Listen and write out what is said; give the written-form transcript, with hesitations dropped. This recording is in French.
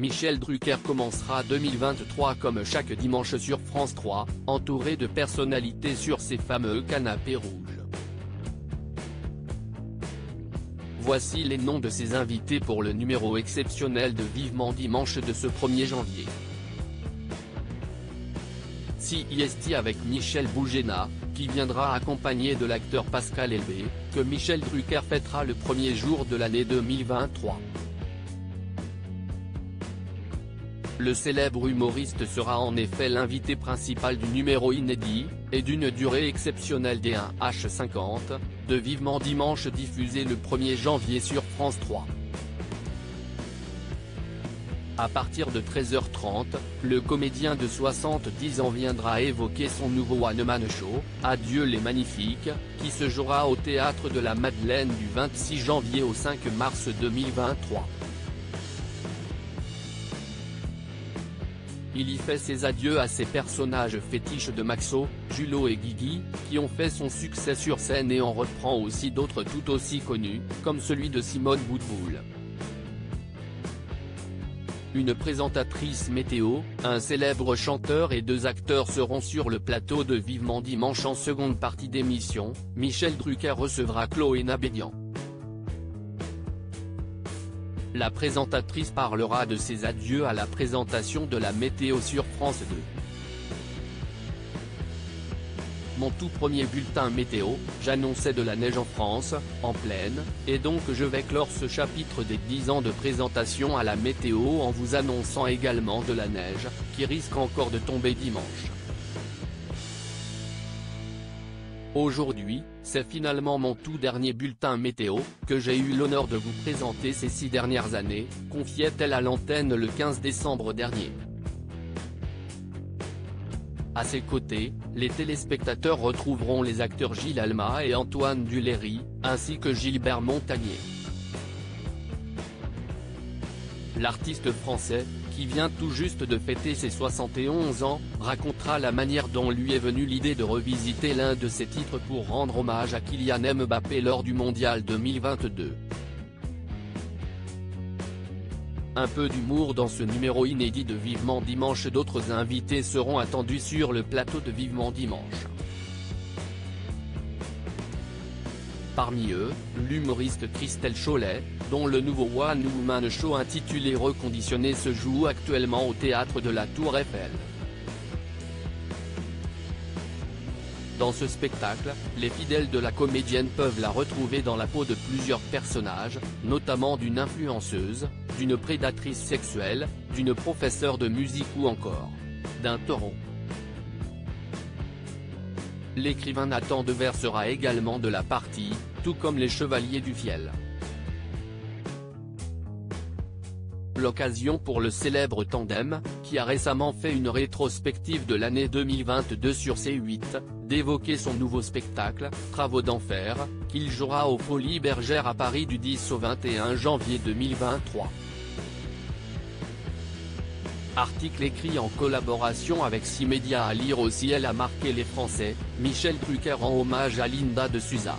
Michel Drucker commencera 2023 comme chaque dimanche sur France 3, entouré de personnalités sur ses fameux canapés rouges. Voici les noms de ses invités pour le numéro exceptionnel de Vivement Dimanche de ce 1er janvier. CIST avec Michel Boujena, qui viendra accompagné de l'acteur Pascal Elbé, que Michel Drucker fêtera le premier jour de l'année 2023. Le célèbre humoriste sera en effet l'invité principal du numéro inédit, et d'une durée exceptionnelle des 1h50, de Vivement Dimanche diffusé le 1er janvier sur France 3. À partir de 13h30, le comédien de 70 ans viendra évoquer son nouveau one-man show, Adieu les Magnifiques, qui se jouera au Théâtre de la Madeleine du 26 janvier au 5 mars 2023. Il y fait ses adieux à ses personnages fétiches de Maxo, Julot et Guigui, qui ont fait son succès sur scène et en reprend aussi d'autres tout aussi connus, comme celui de Simone Boutboul. Une présentatrice météo, un célèbre chanteur et 2 acteurs seront sur le plateau de Vivement Dimanche en seconde partie d'émission. Michel Drucker recevra Chloé Nabédian. La présentatrice parlera de ses adieux à la présentation de la météo sur France 2. Mon tout premier bulletin météo, j'annonçais de la neige en France, en pleine, et donc je vais clore ce chapitre des 10 ans de présentation à la météo en vous annonçant également de la neige, qui risque encore de tomber dimanche. Aujourd'hui, c'est finalement mon tout dernier bulletin météo, que j'ai eu l'honneur de vous présenter ces 6 dernières années, confiait-elle à l'antenne le 15 décembre dernier. À ses côtés, les téléspectateurs retrouveront les acteurs Gilles Alma et Antoine Duléry, ainsi que Gilbert Montagnier. L'artiste français, qui vient tout juste de fêter ses 71 ans, racontera la manière dont lui est venue l'idée de revisiter l'un de ses titres pour rendre hommage à Kylian Mbappé lors du Mondial 2022. Un peu d'humour dans ce numéro inédit de Vivement Dimanche. D'autres invités seront attendus sur le plateau de Vivement Dimanche. Parmi eux, l'humoriste Christelle Chollet, dont le nouveau One Woman Show intitulé Reconditionné se joue actuellement au théâtre de la Tour Eiffel. Dans ce spectacle, les fidèles de la comédienne peuvent la retrouver dans la peau de plusieurs personnages, notamment d'une influenceuse, d'une prédatrice sexuelle, d'une professeure de musique ou encore d'un taureau. L'écrivain Nathan Devers sera également de la partie, tout comme les Chevaliers du Fiel. L'occasion pour le célèbre tandem, qui a récemment fait une rétrospective de l'année 2022 sur C8, d'évoquer son nouveau spectacle, Travaux d'enfer, qu'il jouera aux Folies Bergères à Paris du 10 au 21 janvier 2023. Article écrit en collaboration avec 6 médias à lire aussi. Elle a marqué les Français, Michel Drucker en hommage à Linda de Souza.